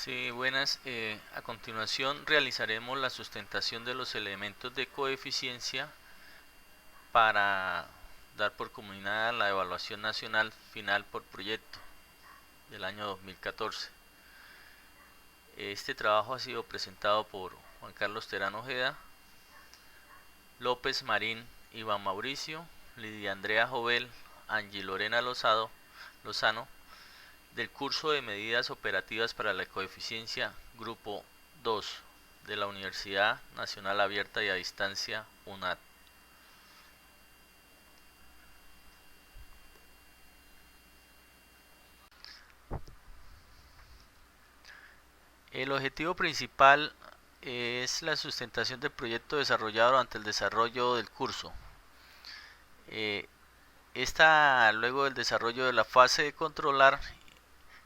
Sí, buenas. A continuación realizaremos la sustentación de los elementos de coeficiencia para dar por culminada la evaluación nacional final por proyecto del año 2014. Este trabajo ha sido presentado por Juan Carlos Terán Ojeda, López Marín, Iván Mauricio, Lidia Andrea Jovel, Angie Lorena Lozano, del curso de medidas operativas para la coeficiencia Grupo 2 de la Universidad Nacional Abierta y a Distancia UNAD. El objetivo principal es la sustentación del proyecto desarrollado durante el desarrollo del curso. Luego del desarrollo de la fase de controlar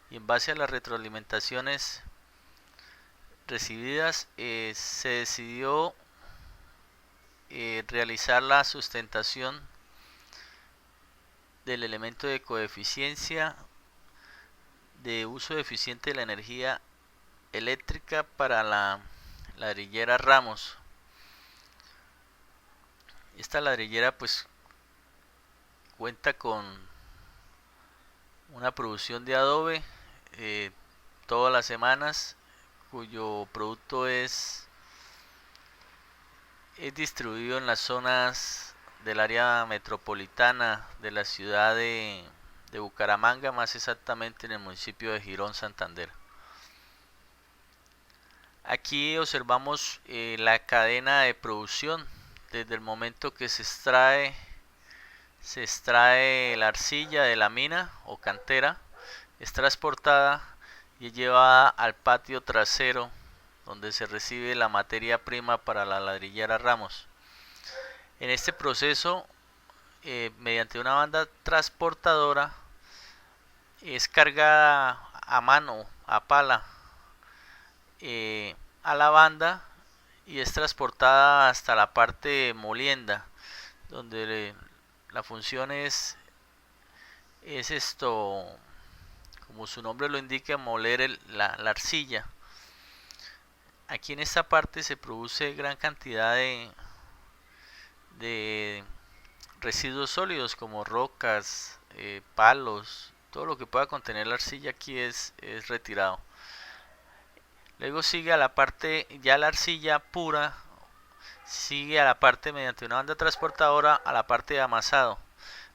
y en base a las retroalimentaciones recibidas, se decidió realizar la sustentación del elemento de coeficiencia de uso eficiente de la energía eléctrica para la ladrillera Ramos. Esta ladrillera pues cuenta con una producción de adobe todas las semanas, cuyo producto es distribuido en las zonas del área metropolitana de la ciudad de Bucaramanga, más exactamente en el municipio de Girón, Santander. Aquí observamos la cadena de producción desde el momento que se extrae la arcilla de la mina o cantera, es transportada y es llevada al patio trasero donde se recibe la materia prima para la ladrillera Ramos. En este proceso, mediante una banda transportadora, es cargada a mano, a pala, a la banda y es transportada hasta la parte molienda, donde la función es esto, como su nombre lo indica, moler la arcilla. Aquí en esta parte se produce gran cantidad de residuos sólidos como rocas, palos, todo lo que pueda contener la arcilla aquí es retirado. Luego sigue a la parte, ya la arcilla pura, sigue a la parte mediante una banda transportadora a la parte de amasado.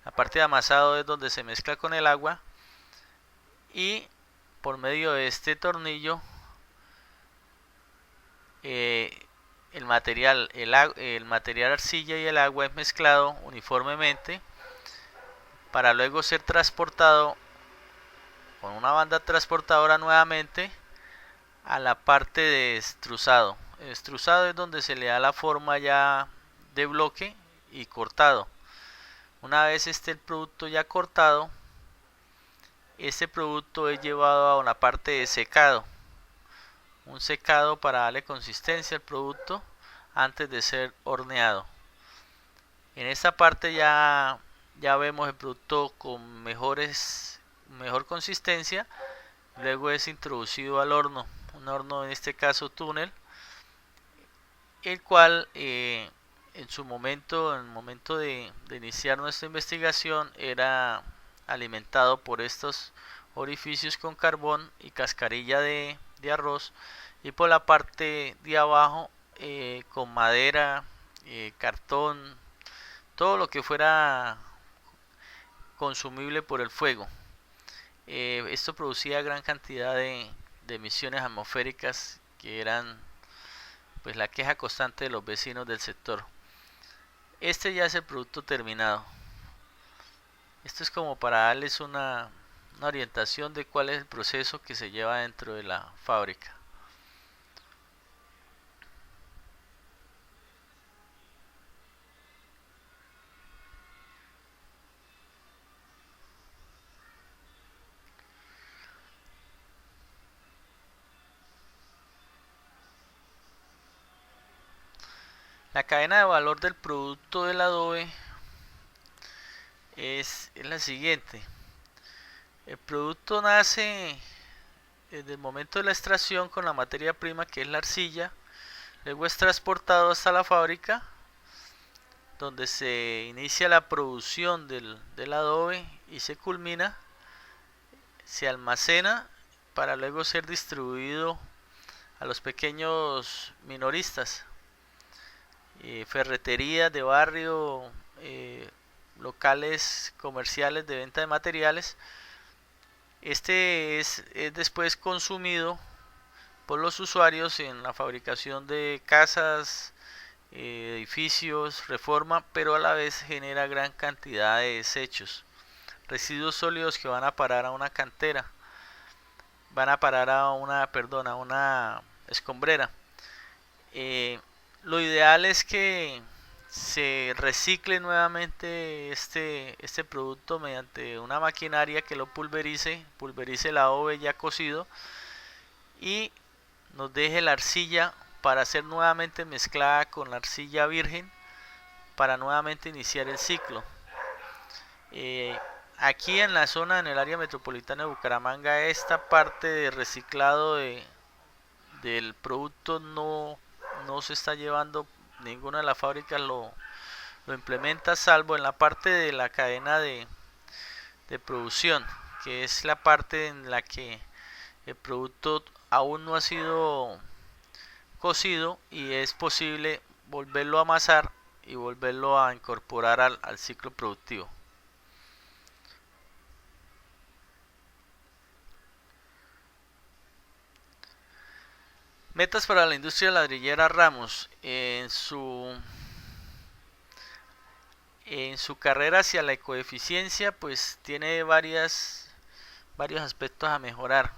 La parte de amasado es donde se mezcla con el agua y por medio de este tornillo el material arcilla y el agua es mezclado uniformemente para luego ser transportado con una banda transportadora nuevamente a la parte de extrusado. El extrusado es donde se le da la forma ya de bloque y cortado. Una vez esté el producto ya cortado, este producto es llevado a una parte de secado. Un secado para darle consistencia al producto antes de ser horneado. En esta parte ya vemos el producto con mejor consistencia. Luego es introducido al horno, un horno en este caso túnel, el cual en el momento de iniciar nuestra investigación, era alimentado por estos orificios con carbón y cascarilla de arroz, y por la parte de abajo con madera, cartón, todo lo que fuera consumible por el fuego. Esto producía gran cantidad de emisiones atmosféricas que eran pues la queja constante de los vecinos del sector. Este ya es el producto terminado. Esto es como para darles una orientación de cuál es el proceso que se lleva dentro de la fábrica. La cadena de valor del producto del adobe es la siguiente. El producto nace desde el momento de la extracción con la materia prima, que es la arcilla, luego es transportado hasta la fábrica, donde se inicia la producción del adobe y se culmina, se almacena para luego ser distribuido a los pequeños minoristas, ferreterías de barrio, locales comerciales de venta de materiales. Este es después consumido por los usuarios en la fabricación de casas, edificios, reforma, pero a la vez genera gran cantidad de desechos, residuos sólidos que van a parar a una cantera, van a parar a una escombrera. Lo ideal es que se recicle nuevamente este producto mediante una maquinaria que lo pulverice el adobe ya cocido y nos deje la arcilla para ser nuevamente mezclada con la arcilla virgen para nuevamente iniciar el ciclo. Aquí en la zona, en el área metropolitana de Bucaramanga, esta parte de reciclado del producto no se está llevando, ninguna de las fábricas lo implementa, salvo en la parte de la cadena de producción, que es la parte en la que el producto aún no ha sido cocido y es posible volverlo a amasar y volverlo a incorporar al ciclo productivo. Metas para la industria ladrillera Ramos. En su carrera hacia la ecoeficiencia, pues tiene varios aspectos a mejorar.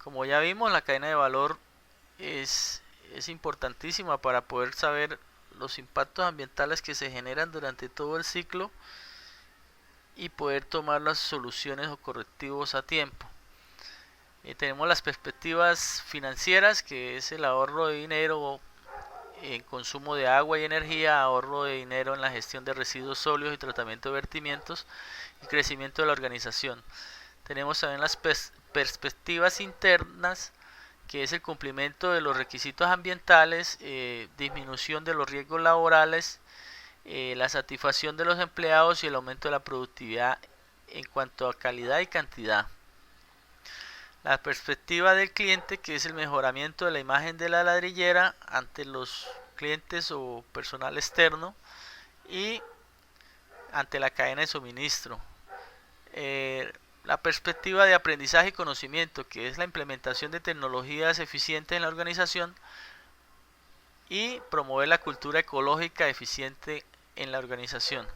Como ya vimos, la cadena de valor es importantísima para poder saber los impactos ambientales que se generan durante todo el ciclo y poder tomar las soluciones o correctivos a tiempo. Tenemos las perspectivas financieras, que es el ahorro de dinero en consumo de agua y energía, ahorro de dinero en la gestión de residuos sólidos y tratamiento de vertimientos y crecimiento de la organización. Tenemos también las perspectivas internas, que es el cumplimiento de los requisitos ambientales, disminución de los riesgos laborales, la satisfacción de los empleados y el aumento de la productividad en cuanto a calidad y cantidad. La perspectiva del cliente, que es el mejoramiento de la imagen de la ladrillera ante los clientes o personal externo y ante la cadena de suministro. La perspectiva de aprendizaje y conocimiento, que es la implementación de tecnologías eficientes en la organización y promover la cultura ecológica eficiente en la organización.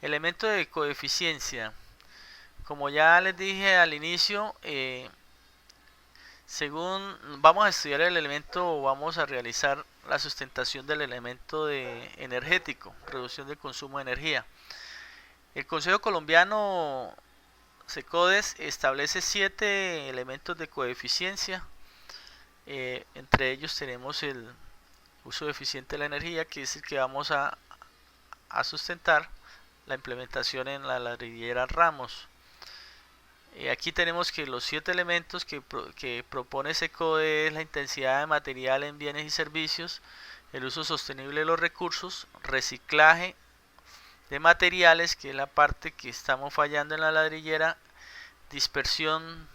Elemento de coeficiencia. Como ya les dije al inicio, según vamos a estudiar el elemento o vamos a realizar la sustentación del elemento energético, reducción del consumo de energía. El Consejo Colombiano SECODES establece 7 elementos de coeficiencia. Entre ellos tenemos el uso eficiente de la energía, que es el que vamos a sustentar la implementación en la ladrillera Ramos. Aquí tenemos que los 7 elementos que propone SECODE es la intensidad de material en bienes y servicios, el uso sostenible de los recursos, reciclaje de materiales, que es la parte que estamos fallando en la ladrillera, dispersión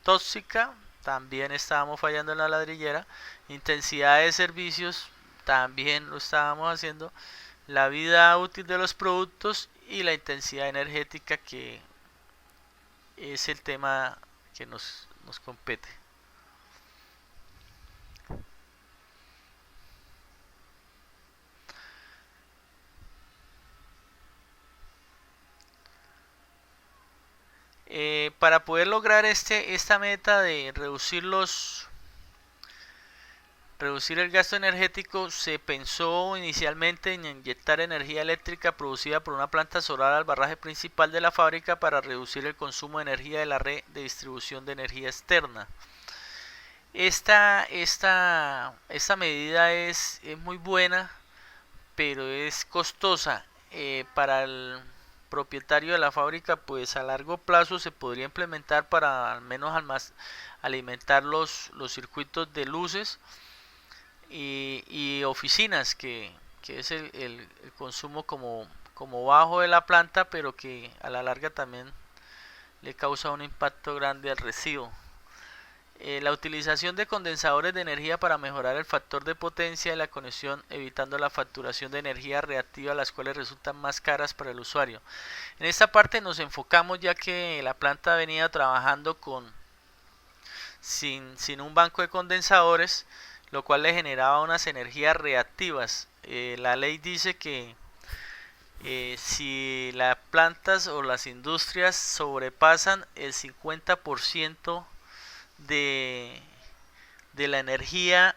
tóxica, también estábamos fallando en la ladrillera, intensidad de servicios, también lo estábamos haciendo, la vida útil de los productos y la intensidad energética, que es el tema que nos compete. Para poder lograr esta meta de reducir el gasto energético, se pensó inicialmente en inyectar energía eléctrica producida por una planta solar al barraje principal de la fábrica para reducir el consumo de energía de la red de distribución de energía externa. Esta medida es muy buena, pero es costosa. para el propietario de la fábrica, pues a largo plazo se podría implementar para al menos alimentar los circuitos de luces y oficinas, que es el consumo como bajo de la planta, pero que a la larga también le causa un impacto grande al residuo. La utilización de condensadores de energía para mejorar el factor de potencia de la conexión, evitando la facturación de energía reactiva, las cuales resultan más caras para el usuario. En esta parte nos enfocamos, ya que la planta venía trabajando sin un banco de condensadores, lo cual le generaba unas energías reactivas. La ley dice que si las plantas o las industrias sobrepasan el 50% de, de la energía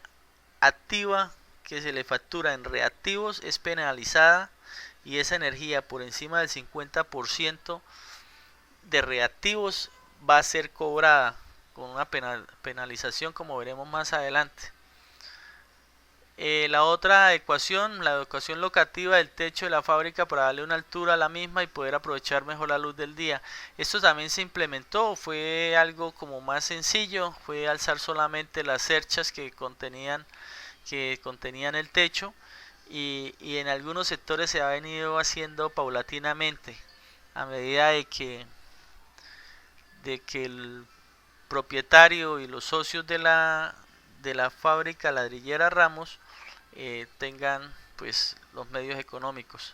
activa que se le factura en reactivos, es penalizada, y esa energía por encima del 50% de reactivos va a ser cobrada con una penalización, como veremos más adelante. La otra ecuación, la ecuación locativa del techo de la fábrica, para darle una altura a la misma y poder aprovechar mejor la luz del día. Esto también se implementó, fue algo como más sencillo, fue alzar solamente las cerchas que contenían el techo, y en algunos sectores se ha venido haciendo paulatinamente a medida de que el propietario y los socios de la fábrica ladrillera Ramos tengan pues los medios económicos.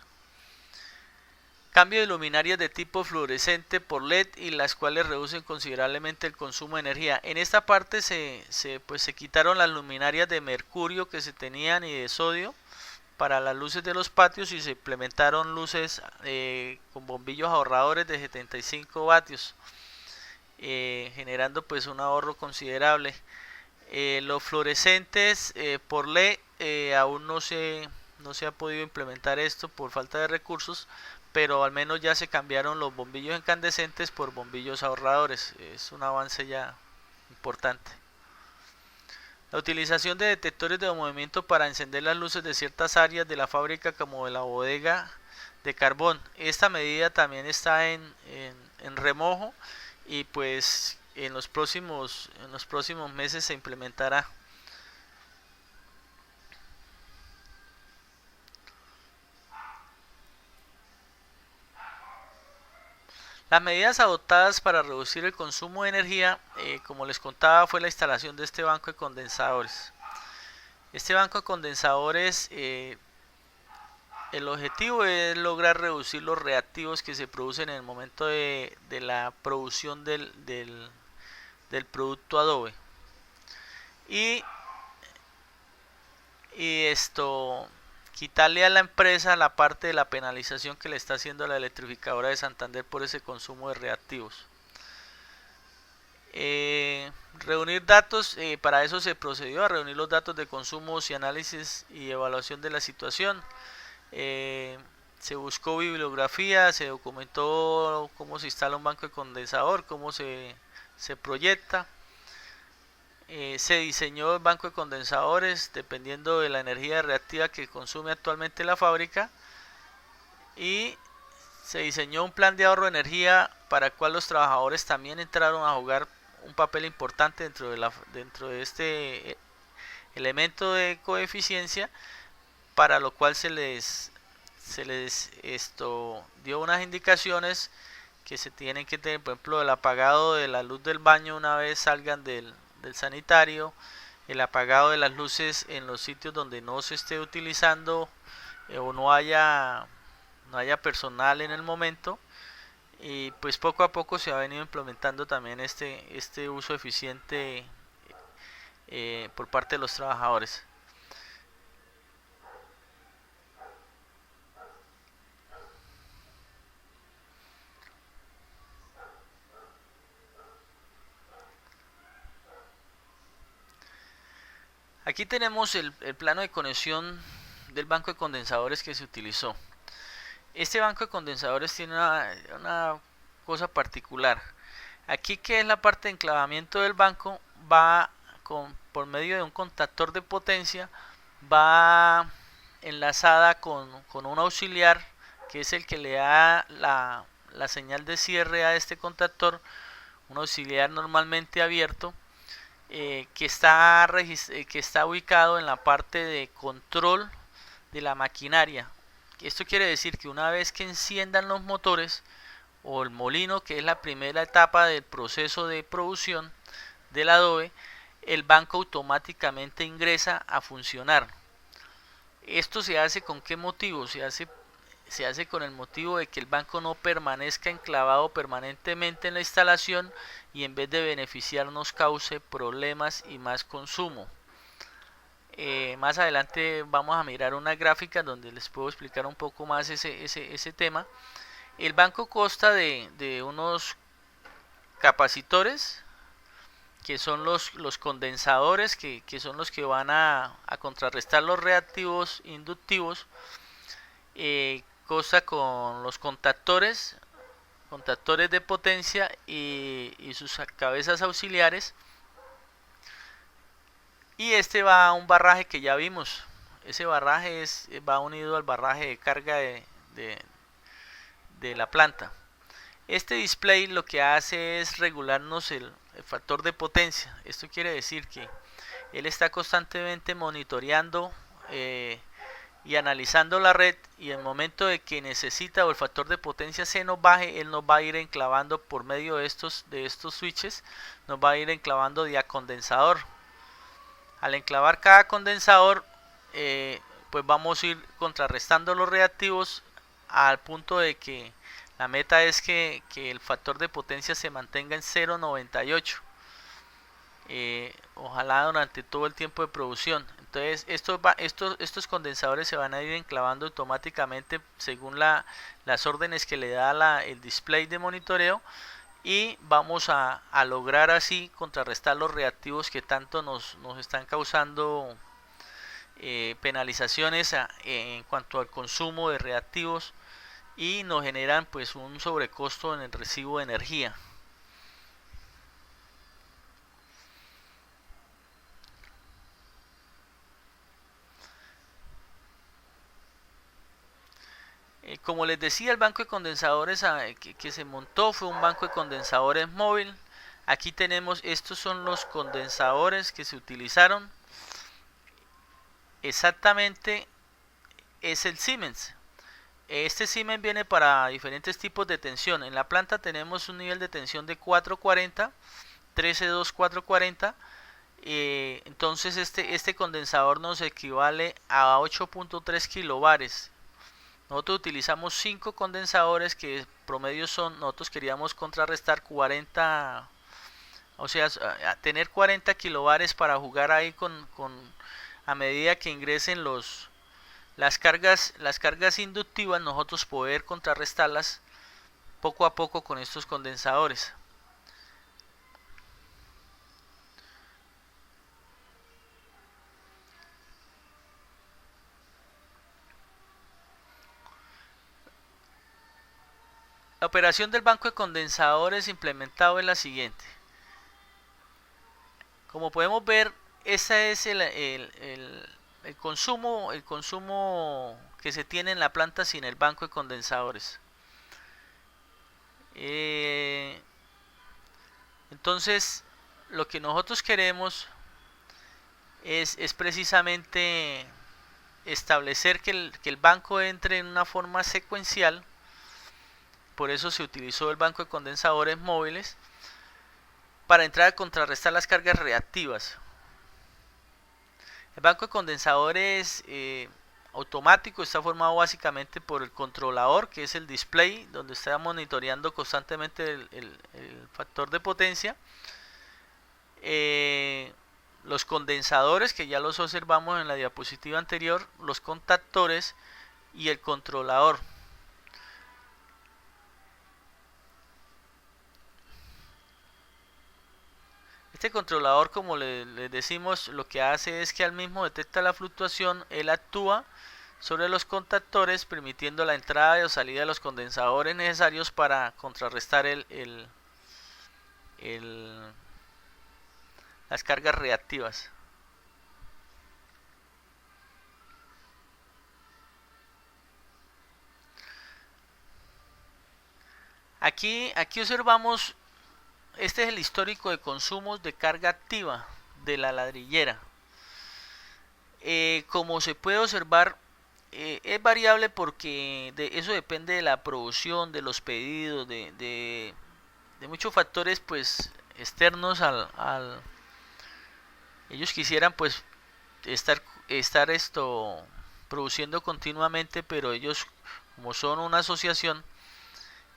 Cambio de luminarias de tipo fluorescente por LED, y las cuales reducen considerablemente el consumo de energía. En esta parte se quitaron las luminarias de mercurio que se tenían y de sodio para las luces de los patios, y se implementaron luces con bombillos ahorradores de 75 vatios, generando pues un ahorro considerable. Los fluorescentes por LED, aún no se ha podido implementar esto por falta de recursos, pero al menos ya se cambiaron los bombillos incandescentes por bombillos ahorradores. Es un avance ya importante. La utilización de detectores de movimiento para encender las luces de ciertas áreas de la fábrica, como de la bodega de carbón. Esta medida también está en remojo, y pues en los próximos meses se implementará. Las medidas adoptadas para reducir el consumo de energía, como les contaba, fue la instalación de este banco de condensadores. Este banco de condensadores, el objetivo es lograr reducir los reactivos que se producen en el momento de la producción del producto Adobe. Y quitarle a la empresa la parte de la penalización que le está haciendo la electrificadora de Santander por ese consumo de reactivos. Reunir datos, para eso se procedió a reunir los datos de consumos y análisis y evaluación de la situación. Se buscó bibliografía, se documentó cómo se instala un banco de condensador, cómo se proyecta. Se diseñó el banco de condensadores dependiendo de la energía reactiva que consume actualmente la fábrica, y se diseñó un plan de ahorro de energía para el cual los trabajadores también entraron a jugar un papel importante dentro de este elemento de coeficiencia, para lo cual se les dio unas indicaciones que se tienen que tener, por ejemplo, el apagado de la luz del baño una vez salgan del sanitario, el apagado de las luces en los sitios donde no se esté utilizando o no haya personal en el momento, y pues poco a poco se ha venido implementando también este uso eficiente por parte de los trabajadores. Aquí tenemos el plano de conexión del banco de condensadores que se utilizó. Este banco de condensadores tiene una cosa particular. Aquí, que es la parte de enclavamiento del banco, va por medio de un contactor de potencia, va enlazada con un auxiliar que es el que le da la señal de cierre a este contactor, un auxiliar normalmente abierto, que está ubicado en la parte de control de la maquinaria. Esto quiere decir que una vez que enciendan los motores o el molino, que es la primera etapa del proceso de producción del adobe, el banco automáticamente ingresa a funcionar. ¿Esto se hace con qué motivo? Se hace con el motivo de que el banco no permanezca enclavado permanentemente en la instalación y en vez de beneficiarnos cause problemas y más consumo. Más adelante vamos a mirar una gráfica donde les puedo explicar un poco más ese tema. El banco consta de unos capacitores, que son los condensadores, que son los que van a contrarrestar los reactivos inductivos. Consta con los contactores de potencia y sus cabezas auxiliares. Y este va a un barraje que ya vimos. Ese barraje va unido al barraje de carga de la planta. Este display lo que hace es regularnos el factor de potencia. Esto quiere decir que él está constantemente monitoreando y analizando la red, y en el momento de que necesita o el factor de potencia se nos baje, él nos va a ir enclavando por medio de estos switches, nos va a ir enclavando de condensador. Al enclavar cada condensador, pues vamos a ir contrarrestando los reactivos al punto de que la meta es que el factor de potencia se mantenga en 0.98. Ojalá durante todo el tiempo de producción. Entonces estos condensadores se van a ir enclavando automáticamente según las órdenes que le da el display de monitoreo, y vamos a lograr así contrarrestar los reactivos que tanto nos están causando penalizaciones en cuanto al consumo de reactivos, y nos generan pues un sobrecosto en el recibo de energía. Como les decía, el banco de condensadores que se montó fue un banco de condensadores móvil. Aquí tenemos, estos son los condensadores que se utilizaron. Exactamente es el Siemens. Este Siemens viene para diferentes tipos de tensión. En la planta tenemos un nivel de tensión de 440, 132440. Entonces este condensador nos equivale a 8.3 kilobares. Nosotros utilizamos 5 condensadores que promedio son, nosotros queríamos contrarrestar 40, o sea, tener 40 kilobares para jugar ahí a medida que ingresen las cargas inductivas, nosotros poder contrarrestarlas poco a poco con estos condensadores. La operación del banco de condensadores implementado es la siguiente. Como podemos ver, ese es el consumo que se tiene en la planta sin el banco de condensadores. Entonces, lo que nosotros queremos es precisamente establecer que el banco entre en una forma secuencial. Por eso se utilizó el banco de condensadores móviles, para entrar a contrarrestar las cargas reactivas. El banco de condensadores automático está formado básicamente por el controlador, que es el display, donde está monitoreando constantemente el factor de potencia. Los condensadores, que ya los observamos en la diapositiva anterior, los contactores y el controlador. Este controlador, como le decimos, lo que hace es que al mismo detecta la fluctuación, él actúa sobre los contactores, permitiendo la entrada o salida de los condensadores necesarios para contrarrestar las cargas reactivas. Aquí observamos, este es el histórico de consumos de carga activa de la ladrillera. Como se puede observar, es variable porque eso depende de la producción, de los pedidos, de muchos factores pues externos ellos quisieran pues estar produciendo continuamente, pero ellos, como son una asociación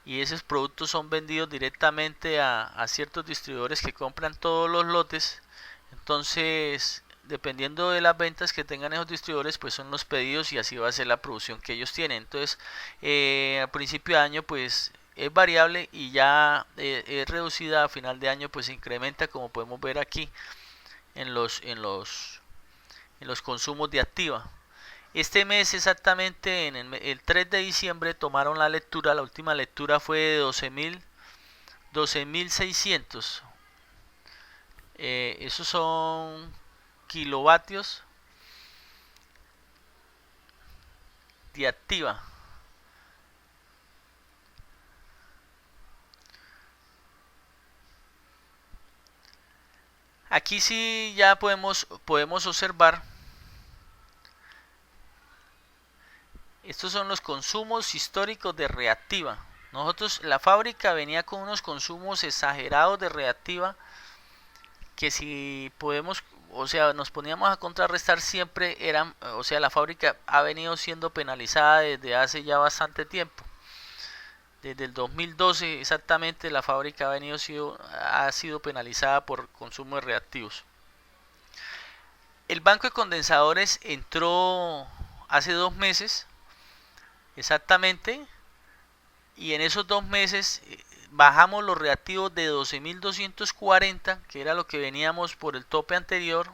y esos productos son vendidos directamente a ciertos distribuidores que compran todos los lotes, entonces dependiendo de las ventas que tengan esos distribuidores pues son los pedidos y así va a ser la producción que ellos tienen. Entonces a principio de año pues es variable y ya es reducida, a final de año pues se incrementa, como podemos ver aquí en los consumos de activa. Este mes exactamente, en el 3 de diciembre, tomaron la lectura. La última lectura fue de 12.600. Esos son kilovatios de activa. Aquí sí ya podemos observar. Estos son los consumos históricos de reactiva. La fábrica venía con unos consumos exagerados de reactiva que si podemos, o sea, nos poníamos a contrarrestar siempre eran, o sea, la fábrica ha venido siendo penalizada desde hace ya bastante tiempo. Desde el 2012 exactamente la fábrica ha sido penalizada por consumo de reactivos. El banco de condensadores entró hace 2 meses exactamente, y en esos 2 meses bajamos los reactivos de 12.240, que era lo que veníamos por el tope anterior,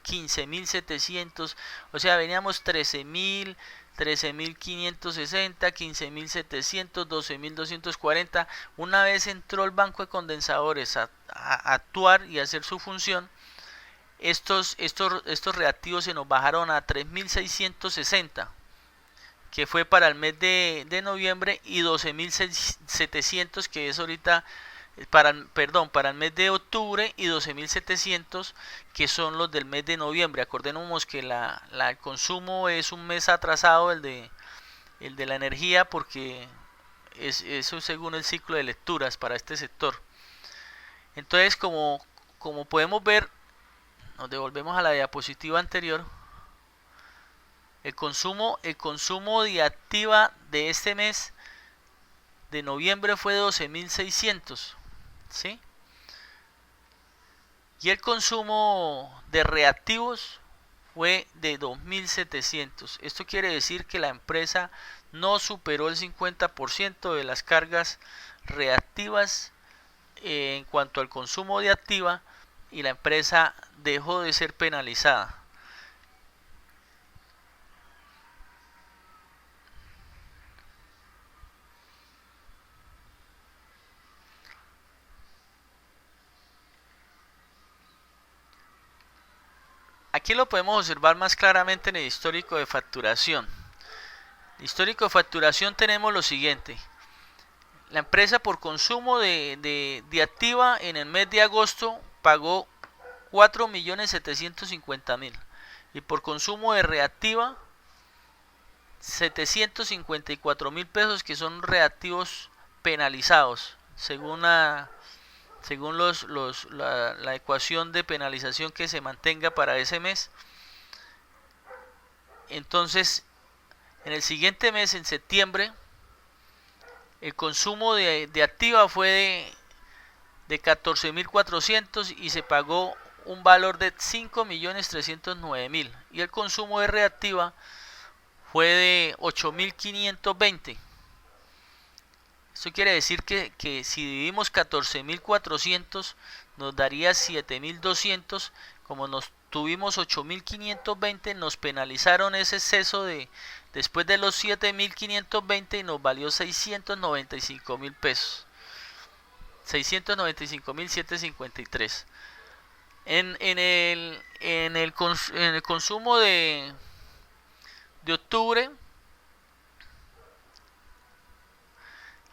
15.700, o sea, veníamos 13.000, 13.560, 15.700, 12.240. Una vez entró el banco de condensadores a actuar y a hacer su función, estos reactivos se nos bajaron a 3.660, que fue para el mes de noviembre, y 12.700, que es ahorita para el mes de octubre, y 12.700, que son los del mes de noviembre. Acordémonos que el consumo es un mes atrasado, el de la energía, porque eso según el ciclo de lecturas para este sector. Entonces, como podemos ver, nos devolvemos a la diapositiva anterior. El consumo de activa de este mes de noviembre fue de 12.600, ¿sí? Y el consumo de reactivos fue de 2.700. Esto quiere decir que la empresa no superó el 50% de las cargas reactivas en cuanto al consumo de activa, y la empresa dejó de ser penalizada. Aquí lo podemos observar más claramente en el histórico de facturación. El histórico de facturación tenemos lo siguiente. La empresa, por consumo de activa, en el mes de agosto pagó 4.750.000, y por consumo de reactiva 754.000 pesos, que son reactivos penalizados según la ecuación de penalización que se mantenga para ese mes. Entonces, en el siguiente mes, en septiembre, el consumo de activa fue de 14.400, y se pagó un valor de 5.309.000, y el consumo de reactiva fue de 8.520. Esto quiere decir que si dividimos 14.400 nos daría 7.200. Como nos tuvimos 8.520, nos penalizaron ese exceso después de los 7.520, y nos valió 695.000 pesos. 695.753. En el consumo de octubre,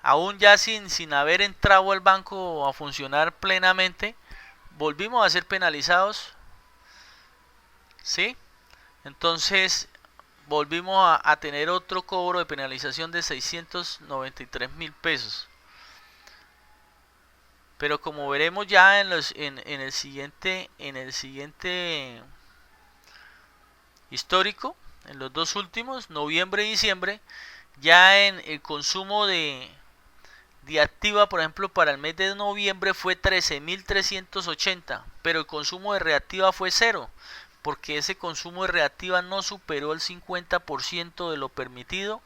aún ya sin haber entrado al banco a funcionar plenamente, volvimos a ser penalizados, ¿sí? Entonces volvimos a tener otro cobro de penalización de 693.000 pesos. Pero como veremos ya en el siguiente histórico, en los dos últimos, noviembre y diciembre, ya en el consumo de activa, por ejemplo, para el mes de noviembre fue 13.380, pero el consumo de reactiva fue cero, porque ese consumo de reactiva no superó el 50% de lo permitido,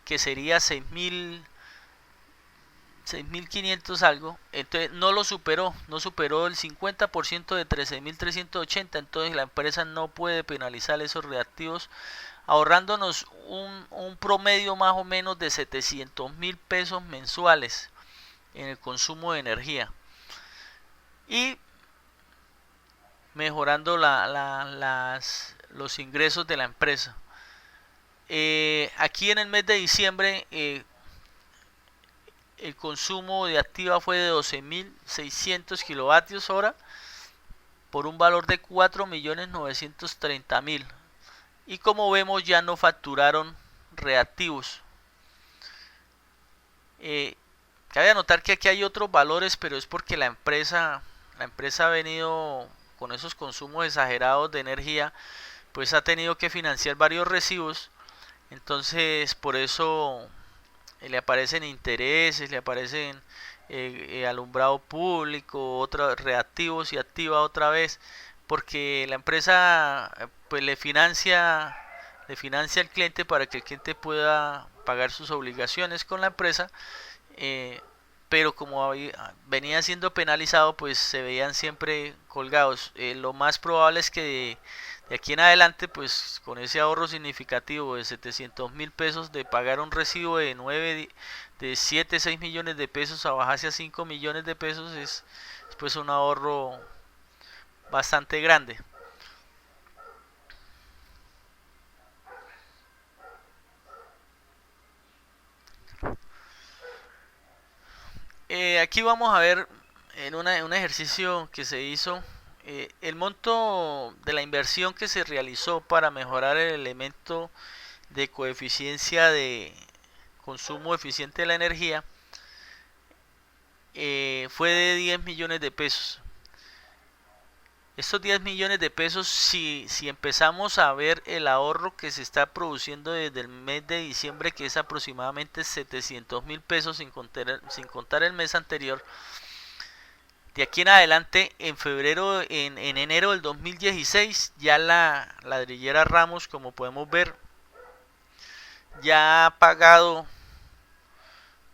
que sería 6.500 algo. Entonces no lo superó, no superó el 50% de 13.380. Entonces la empresa no puede penalizar esos reactivos, ahorrándonos un promedio más o menos de 700.000 pesos mensuales en el consumo de energía y mejorando los ingresos de la empresa. Aquí en el mes de diciembre el consumo de activa fue de 12.600 kilovatios hora por un valor de 4.930.000, y como vemos ya no facturaron reactivos. Cabe anotar que aquí hay otros valores, pero es porque la empresa ha venido con esos consumos exagerados de energía, pues ha tenido que financiar varios recibos. Entonces por eso le aparecen intereses, le aparecen alumbrado público, otros reactivos y activa otra vez, porque la empresa pues le financia al cliente para que el cliente pueda pagar sus obligaciones con la empresa, pero como venía siendo penalizado, pues se veían siempre colgados. Lo más probable es que de aquí en adelante, pues con ese ahorro significativo de 700.000 pesos, de pagar un recibo de 7, 6 millones de pesos a bajarse a 5 millones de pesos, es pues un ahorro bastante grande. Aquí vamos a ver en un ejercicio que se hizo el monto de la inversión que se realizó para mejorar el elemento de coeficiencia de consumo eficiente de la energía. Fue de 10 millones de pesos. Estos 10 millones de pesos, si empezamos a ver el ahorro que se está produciendo desde el mes de diciembre, que es aproximadamente 700.000 pesos sin contar el mes anterior, de aquí en adelante, en febrero, en enero del 2016, ya la ladrillera Ramos, como podemos ver, ya ha pagado,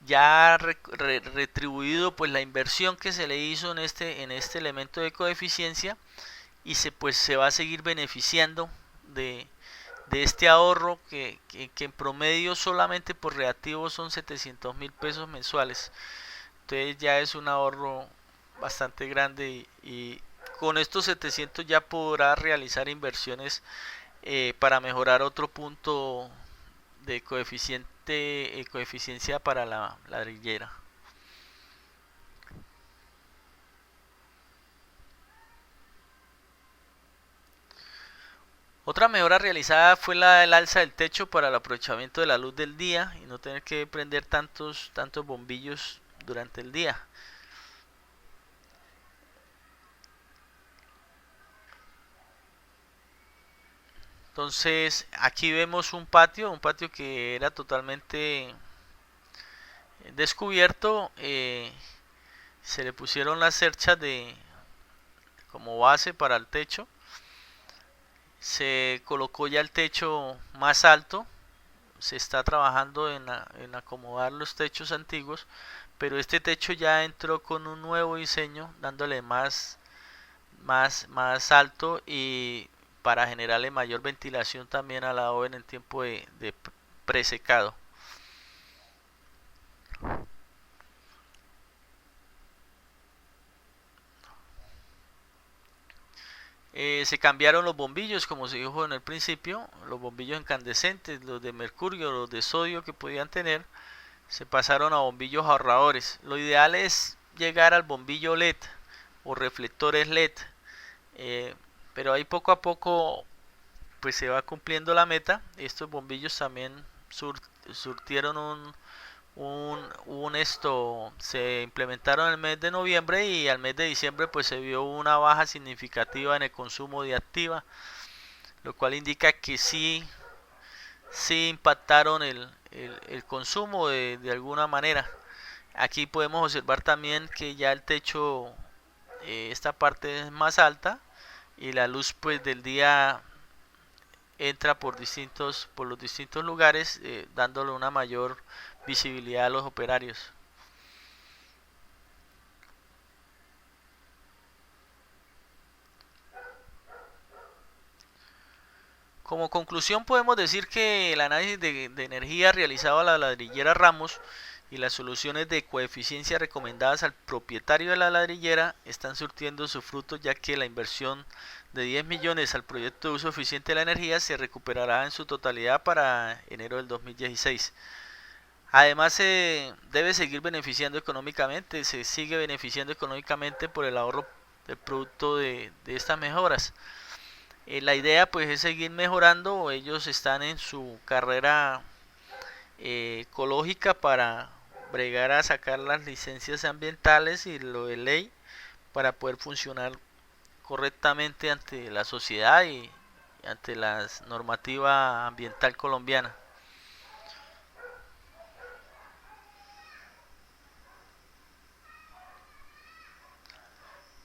ya ha retribuido pues la inversión que se le hizo en este elemento de coeficiencia, y se va a seguir beneficiando de este ahorro que en promedio solamente por reactivos son 700.000 pesos mensuales. Entonces ya es un ahorro bastante grande, y con estos 700 ya podrá realizar inversiones para mejorar otro punto de coeficiencia para la ladrillera. Otra mejora realizada fue el alza del techo para el aprovechamiento de la luz del día y no tener que prender tantos bombillos durante el día. Entonces aquí vemos un patio que era totalmente descubierto. Se le pusieron las cerchas como base para el techo. Se colocó ya el techo más alto. Se está trabajando en acomodar los techos antiguos, pero este techo ya entró con un nuevo diseño, dándole más alto, y para generarle mayor ventilación también a la obra en tiempo de presecado. Se cambiaron los bombillos, como se dijo en el principio, los bombillos incandescentes, los de mercurio, los de sodio que podían tener, se pasaron a bombillos ahorradores. Lo ideal es llegar al bombillo LED o reflectores LED, pero ahí poco a poco pues se va cumpliendo la meta. Estos bombillos también surtieron se implementaron en el mes de noviembre, y al mes de diciembre pues se vio una baja significativa en el consumo de activa, lo cual indica que sí impactaron el consumo de alguna manera. Aquí podemos observar también que ya el techo, esta parte es más alta, y la luz pues del día entra por los distintos lugares, dándole una mayor visibilidad a los operarios. Como conclusión podemos decir que el análisis de energía realizado a la ladrillera Ramos y las soluciones de coeficiencia recomendadas al propietario de la ladrillera están surtiendo sus frutos, ya que la inversión de 10 millones al proyecto de uso eficiente de la energía se recuperará en su totalidad para enero del 2016. Además se debe seguir beneficiando económicamente, se sigue beneficiando económicamente por el ahorro del producto de estas mejoras. La idea pues es seguir mejorando. Ellos están en su carrera ecológica para bregar a sacar las licencias ambientales y lo de ley para poder funcionar correctamente ante la sociedad y ante la normativa ambiental colombiana.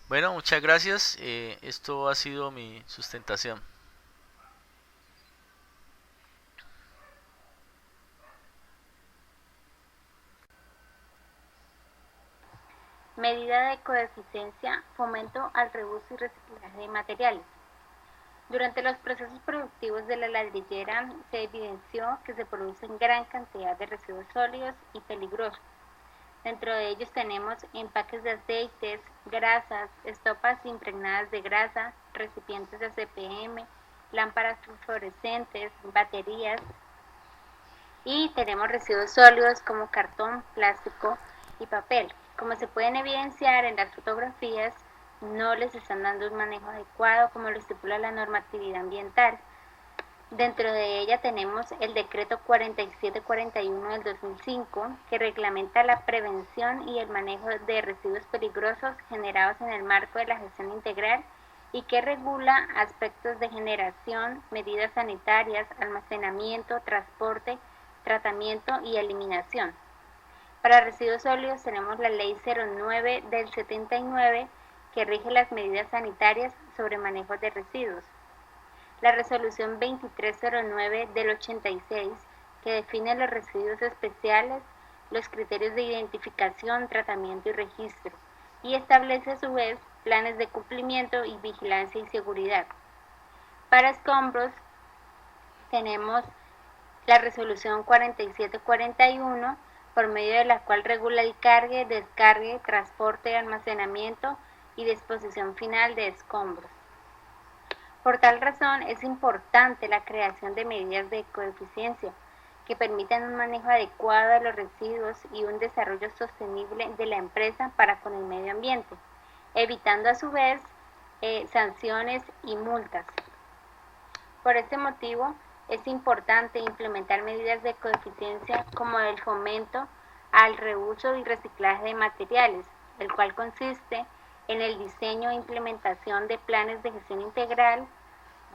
Bueno, muchas gracias. Esto ha sido mi sustentación. Medida de coeficiencia, fomento al reuso y reciclaje de materiales. Durante los procesos productivos de la ladrillera se evidenció que se producen gran cantidad de residuos sólidos y peligrosos. Dentro de ellos tenemos empaques de aceites, grasas, estopas impregnadas de grasa, recipientes de CPM, lámparas fluorescentes, baterías, y tenemos residuos sólidos como cartón, plástico y papel. Como se pueden evidenciar en las fotografías, no les están dando un manejo adecuado como lo estipula la normatividad ambiental. Dentro de ella tenemos el decreto 4741 del 2005, que reglamenta la prevención y el manejo de residuos peligrosos generados en el marco de la gestión integral, y que regula aspectos de generación, medidas sanitarias, almacenamiento, transporte, tratamiento y eliminación. Para residuos sólidos tenemos la Ley 09 del 79, que rige las medidas sanitarias sobre manejo de residuos. La Resolución 2309 del 86, que define los residuos especiales, los criterios de identificación, tratamiento y registro, y establece a su vez planes de cumplimiento y vigilancia y seguridad. Para escombros tenemos la Resolución 4741, por medio de la cual regula el cargue, descargue, transporte, almacenamiento y disposición final de escombros. Por tal razón, es importante la creación de medidas de coeficiencia que permitan un manejo adecuado de los residuos y un desarrollo sostenible de la empresa para con el medio ambiente, evitando a su vez sanciones y multas. Por este motivo, es importante implementar medidas de coeficiencia como el fomento al reuso y reciclaje de materiales, el cual consiste en el diseño e implementación de planes de gestión integral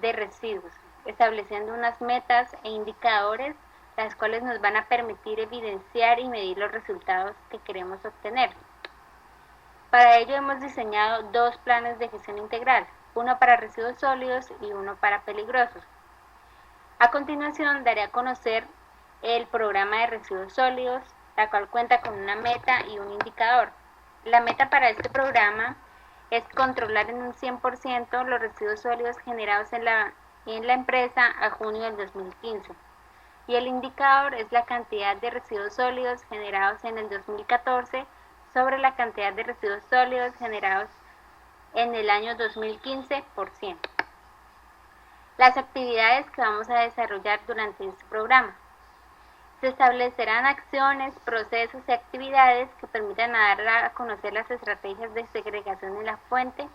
de residuos, estableciendo unas metas e indicadores, las cuales nos van a permitir evidenciar y medir los resultados que queremos obtener. Para ello hemos diseñado dos planes de gestión integral, uno para residuos sólidos y uno para peligrosos. A continuación daré a conocer el programa de residuos sólidos, la cual cuenta con una meta y un indicador. La meta para este programa es controlar en un 100% los residuos sólidos generados en la empresa a junio del 2015. Y el indicador es la cantidad de residuos sólidos generados en el 2014 sobre la cantidad de residuos sólidos generados en el año 2015 por 100. Las actividades que vamos a desarrollar durante este programa. Se establecerán acciones, procesos y actividades que permitan dar a conocer las estrategias de segregación en la fuente,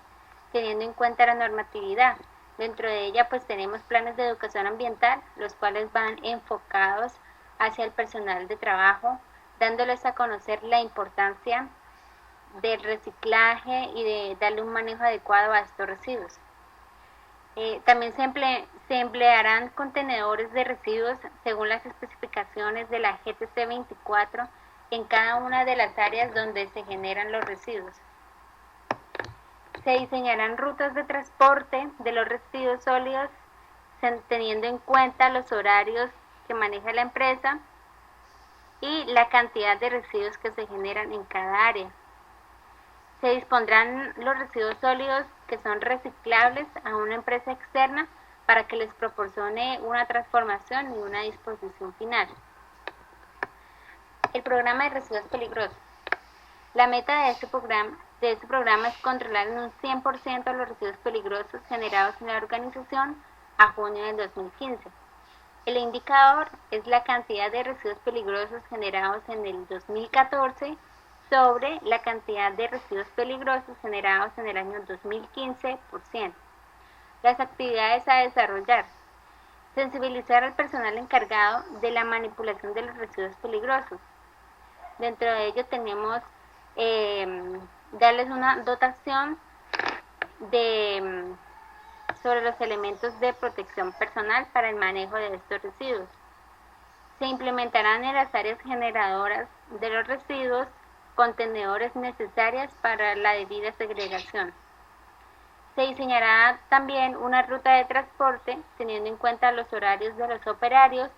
teniendo en cuenta la normatividad. Dentro de ella pues tenemos planes de educación ambiental, los cuales van enfocados hacia el personal de trabajo, dándoles a conocer la importancia del reciclaje y de darle un manejo adecuado a estos residuos. También se emplearán contenedores de residuos según las especificaciones de la GTC 24 en cada una de las áreas donde se generan los residuos. Se diseñarán rutas de transporte de los residuos sólidos teniendo en cuenta los horarios que maneja la empresa y la cantidad de residuos que se generan en cada área. Se dispondrán los residuos sólidos que son reciclables a una empresa externa para que les proporcione una transformación y una disposición final. El programa de residuos peligrosos. La meta de este programa es controlar en un 100% los residuos peligrosos generados en la organización a junio del 2015. El indicador es la cantidad de residuos peligrosos generados en el 2014 sobre la cantidad de residuos peligrosos generados en el año 2015 por 100. Las actividades a desarrollar. Sensibilizar al personal encargado de la manipulación de los residuos peligrosos. Dentro de ello tenemos darles una dotación sobre los elementos de protección personal para el manejo de estos residuos. Se implementarán en las áreas generadoras de los residuos contenedores necesarios para la debida segregación. Se diseñará también una ruta de transporte teniendo en cuenta los horarios de los operarios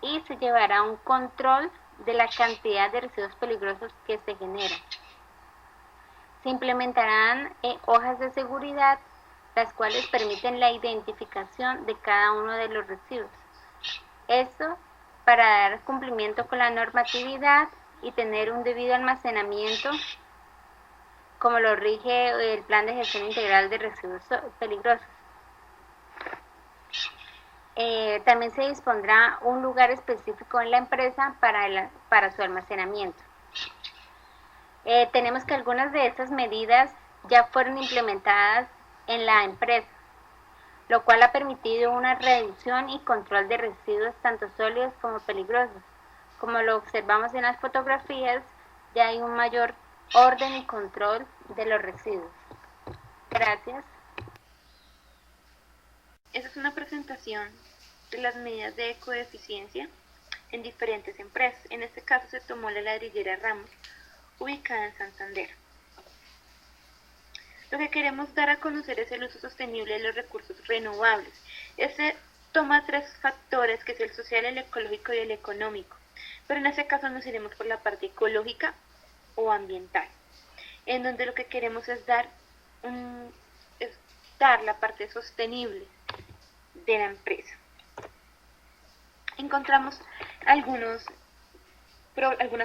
y se llevará un control de la cantidad de residuos peligrosos que se generan. Se implementarán hojas de seguridad, las cuales permiten la identificación de cada uno de los residuos. Esto para dar cumplimiento con la normatividad y tener un debido almacenamiento, como lo rige el Plan de Gestión Integral de Residuos Peligrosos. También se dispondrá un lugar específico en la empresa para su almacenamiento. Tenemos que algunas de estas medidas ya fueron implementadas en la empresa, lo cual ha permitido una reducción y control de residuos tanto sólidos como peligrosos. Como lo observamos en las fotografías, ya hay un mayor orden y control de los residuos. Gracias. Esta es una presentación de las medidas de ecoeficiencia en diferentes empresas. En este caso se tomó la ladrillera Ramos, ubicada en Santander. Lo que queremos dar a conocer es el uso sostenible de los recursos renovables. Este toma tres factores, que es el social, el ecológico y el económico. Pero en este caso nos iremos por la parte ecológica o ambiental, en donde lo que queremos es dar la parte sostenible de la empresa. Encontramos algunas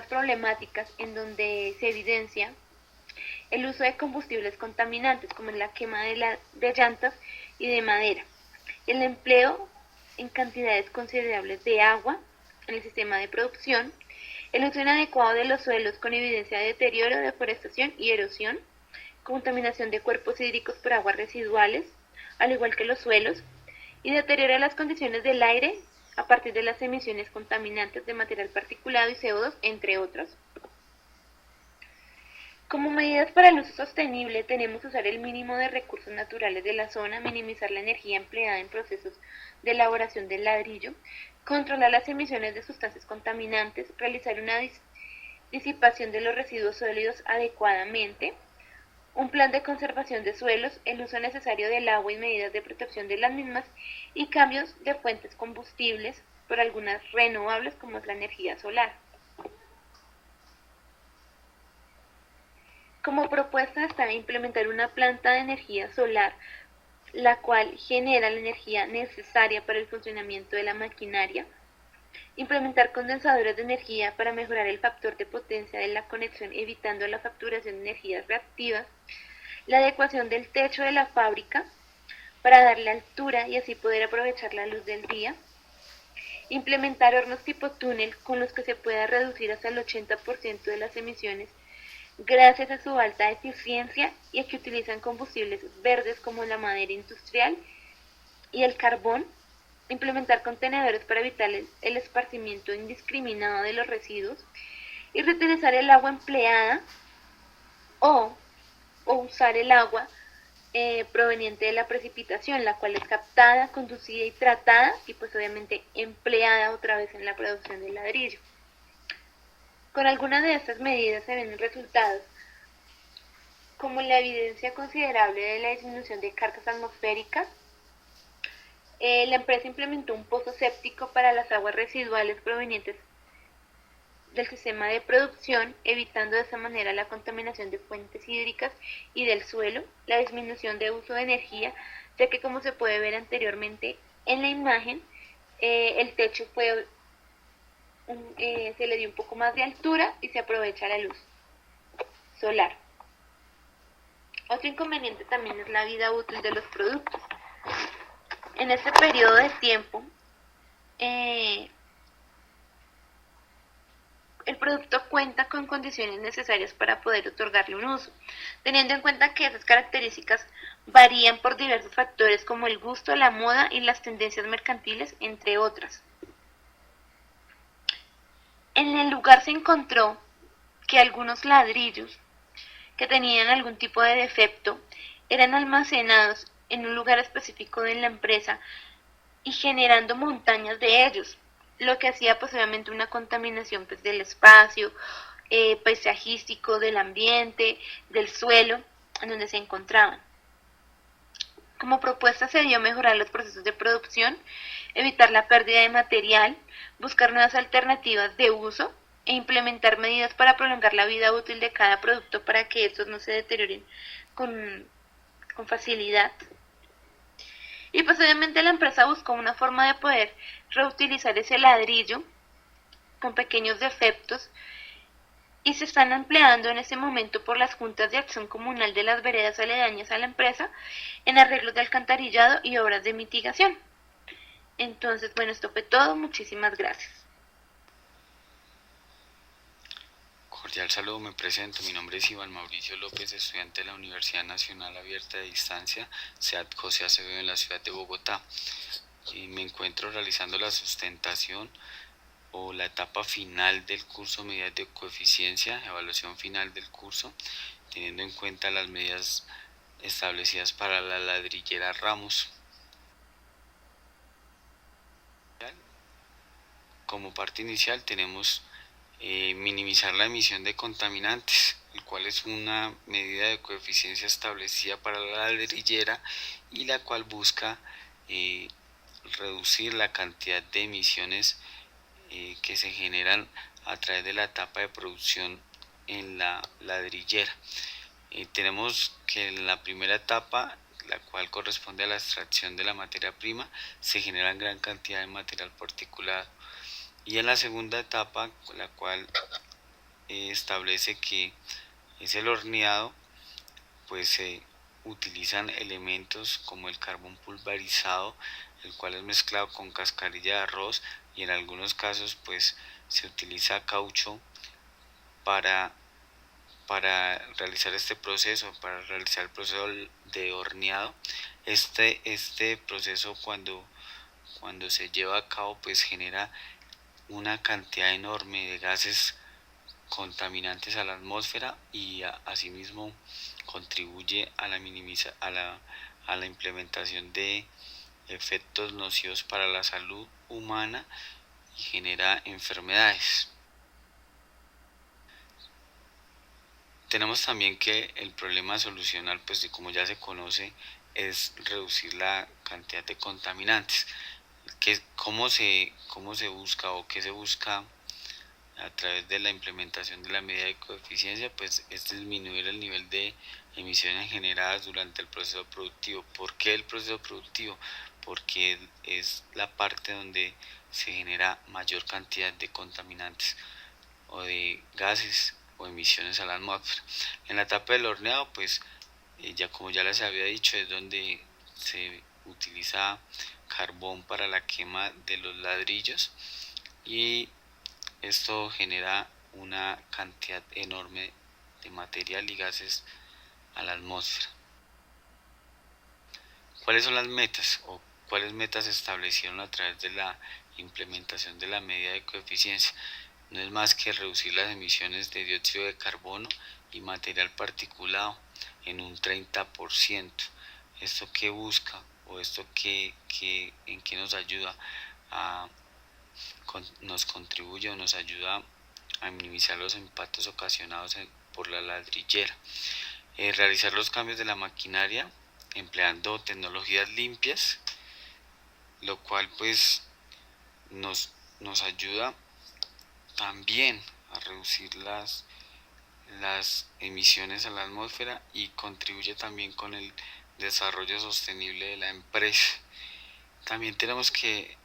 problemáticas en donde se evidencia el uso de combustibles contaminantes, como la quema de llantas y de madera, el empleo en cantidades considerables de agua en el sistema de producción, el uso inadecuado de los suelos con evidencia de deterioro, deforestación y erosión, contaminación de cuerpos hídricos por aguas residuales, al igual que los suelos, y deterioro de las condiciones del aire a partir de las emisiones contaminantes de material particulado y CO2, entre otros. Como medidas para el uso sostenible tenemos que usar el mínimo de recursos naturales de la zona, minimizar la energía empleada en procesos de elaboración del ladrillo, controlar las emisiones de sustancias contaminantes, realizar una disipación de los residuos sólidos adecuadamente, un plan de conservación de suelos, el uso necesario del agua y medidas de protección de las mismas, y cambios de fuentes combustibles por algunas renovables como es la energía solar. Como propuesta está implementar una planta de energía solar, la cual genera la energía necesaria para el funcionamiento de la maquinaria, implementar condensadores de energía para mejorar el factor de potencia de la conexión, evitando la facturación de energías reactivas, la adecuación del techo de la fábrica para darle altura y así poder aprovechar la luz del día, Implementar hornos tipo túnel con los que se pueda reducir hasta el 80% de las emisiones gracias a su alta eficiencia y a que utilizan combustibles verdes como la madera industrial y el carbón. Implementar contenedores para evitar el esparcimiento indiscriminado de los residuos y reutilizar el agua empleada o usar el agua proveniente de la precipitación, la cual es captada, conducida y tratada y pues obviamente empleada otra vez en la producción del ladrillo. Con algunas de estas medidas se ven resultados como la evidencia considerable de la disminución de cargas atmosféricas. La empresa implementó un pozo séptico para las aguas residuales provenientes del sistema de producción, evitando de esa manera la contaminación de fuentes hídricas y del suelo, la disminución de uso de energía, ya que como se puede ver anteriormente en la imagen, el techo se le dio un poco más de altura y se aprovecha la luz solar. Otro inconveniente también es la vida útil de los productos. En este periodo de tiempo, el producto cuenta con condiciones necesarias para poder otorgarle un uso, teniendo en cuenta que esas características varían por diversos factores como el gusto, la moda y las tendencias mercantiles, entre otras. En el lugar se encontró que algunos ladrillos que tenían algún tipo de defecto eran almacenados en un lugar específico de la empresa y generando montañas de ellos, lo que hacía pues obviamente una contaminación pues del espacio paisajístico, del ambiente, del suelo en donde se encontraban. Como propuesta se dio mejorar los procesos de producción, evitar la pérdida de material, buscar nuevas alternativas de uso e implementar medidas para prolongar la vida útil de cada producto para que estos no se deterioren con facilidad. Y pues obviamente la empresa buscó una forma de poder reutilizar ese ladrillo con pequeños defectos y se están empleando en este momento por las juntas de acción comunal de las veredas aledañas a la empresa en arreglos de alcantarillado y obras de mitigación. Entonces, bueno, esto fue todo. Muchísimas gracias. Cordial saludo, me presento. Mi nombre es Iván Mauricio López, estudiante de la Universidad Nacional Abierta de Distancia, SEAD José Acevedo, en la ciudad de Bogotá. Me encuentro realizando la sustentación o la etapa final del curso, medidas de coeficiencia, evaluación final del curso, teniendo en cuenta las medidas establecidas para la ladrillera Ramos. Como parte inicial tenemos minimizar la emisión de contaminantes, el cual es una medida de coeficiencia establecida para la ladrillera y la cual busca reducir la cantidad de emisiones que se generan a través de la etapa de producción en la ladrillera. Tenemos que en la primera etapa, la cual corresponde a la extracción de la materia prima, se genera gran cantidad de material particulado. Y en la segunda etapa, la cual establece que es el horneado, pues se utilizan elementos como el carbón pulverizado, el cual es mezclado con cascarilla de arroz, y en algunos casos pues se utiliza caucho para realizar este proceso, para realizar el proceso de horneado. Este proceso cuando se lleva a cabo pues genera una cantidad enorme de gases contaminantes a la atmósfera y asimismo contribuye a la implementación de efectos nocivos para la salud humana y genera enfermedades. Tenemos también que el problema a solucionar, pues como ya se conoce, es reducir la cantidad de contaminantes. ¿Cómo se busca o qué se busca a través de la implementación de la medida de coeficiencia? Pues es disminuir el nivel de emisiones generadas durante el proceso productivo. ¿Por qué el proceso productivo? Porque es la parte donde se genera mayor cantidad de contaminantes o de gases o emisiones a la atmósfera. En la etapa del horneado, pues como ya les había dicho, es donde se utiliza carbón para la quema de los ladrillos, y esto genera una cantidad enorme de material y gases a la atmósfera. ¿Cuáles son las metas o cuáles metas se establecieron a través de la implementación de la medida de coeficiencia? No es más que reducir las emisiones de dióxido de carbono y material particulado en un 30%. ¿Esto qué busca o esto en qué nos ayuda? Nos contribuye o nos ayuda a minimizar los impactos ocasionados por la ladrillera. Realizar los cambios de la maquinaria empleando tecnologías limpias, lo cual pues nos ayuda también a reducir las emisiones a la atmósfera y contribuye también con el desarrollo sostenible de la empresa. También tenemos que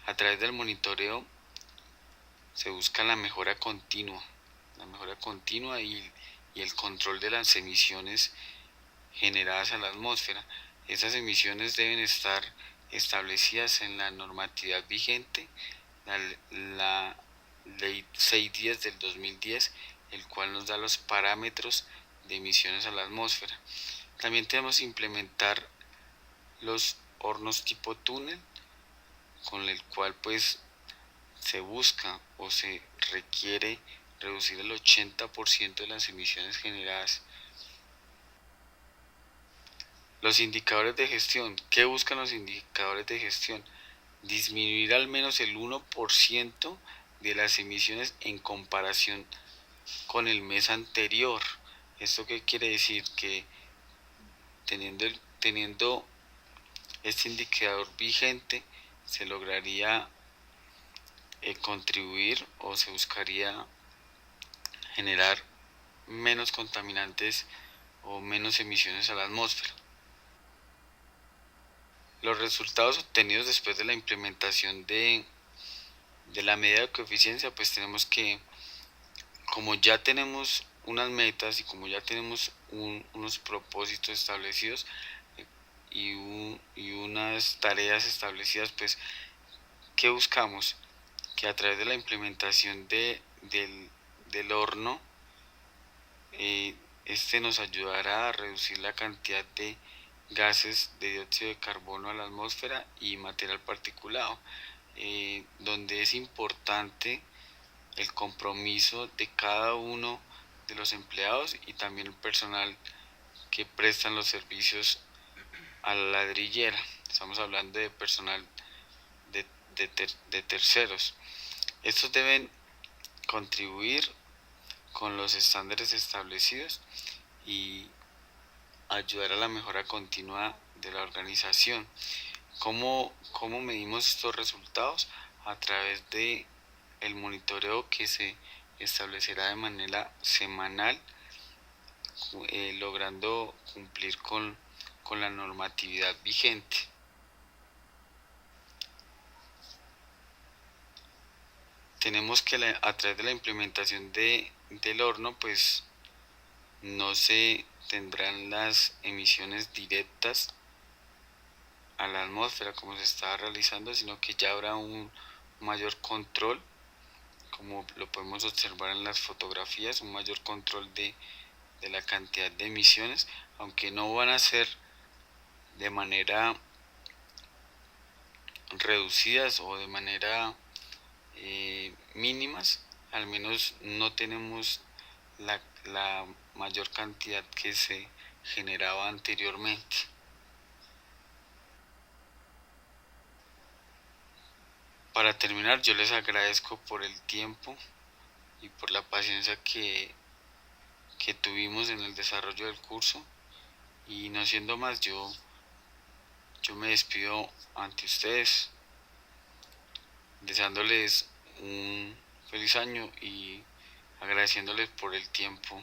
a través del monitoreo se busca la mejora continua y el control de las emisiones generadas a la atmósfera. Esas emisiones deben estar establecidas en la normatividad vigente, la Ley 610 del 2010, el cual nos da los parámetros de emisiones a la atmósfera. También tenemos que implementar los hornos tipo túnel, con el cual pues se busca o se requiere reducir el 80% de las emisiones generadas. Los indicadores de gestión. ¿Qué buscan los indicadores de gestión? Disminuir al menos el 1% de las emisiones en comparación con el mes anterior. ¿Esto qué quiere decir? Que teniendo este indicador vigente se lograría contribuir o se buscaría generar menos contaminantes o menos emisiones a la atmósfera. Los resultados obtenidos después de la implementación de la medida de coeficiencia, pues tenemos que, como ya tenemos unas metas y como ya tenemos unos propósitos establecidos y unas tareas establecidas, pues ¿qué buscamos? Que a través de la implementación del horno, este nos ayudará a reducir la cantidad de gases de dióxido de carbono a la atmósfera y material particulado, donde es importante el compromiso de cada uno de los empleados y también el personal que prestan los servicios a la ladrillera. Estamos hablando de personal de terceros. Estos deben contribuir con los estándares establecidos y ayudar a la mejora continua de la organización. ¿Cómo medimos estos resultados? A través de el monitoreo que se establecerá de manera semanal, logrando cumplir con la normatividad vigente. Tenemos que a través de la implementación del horno, pues no se tendrán las emisiones directas a la atmósfera como se estaba realizando, sino que ya habrá un mayor control, como lo podemos observar en las fotografías, un mayor control de la cantidad de emisiones, aunque no van a ser de manera reducidas o de manera mínimas, al menos no tenemos la mayor cantidad que se generaba anteriormente. Para terminar, yo les agradezco por el tiempo y por la paciencia que tuvimos en el desarrollo del curso, y no siendo más, yo me despido ante ustedes deseándoles un feliz año y agradeciéndoles por el tiempo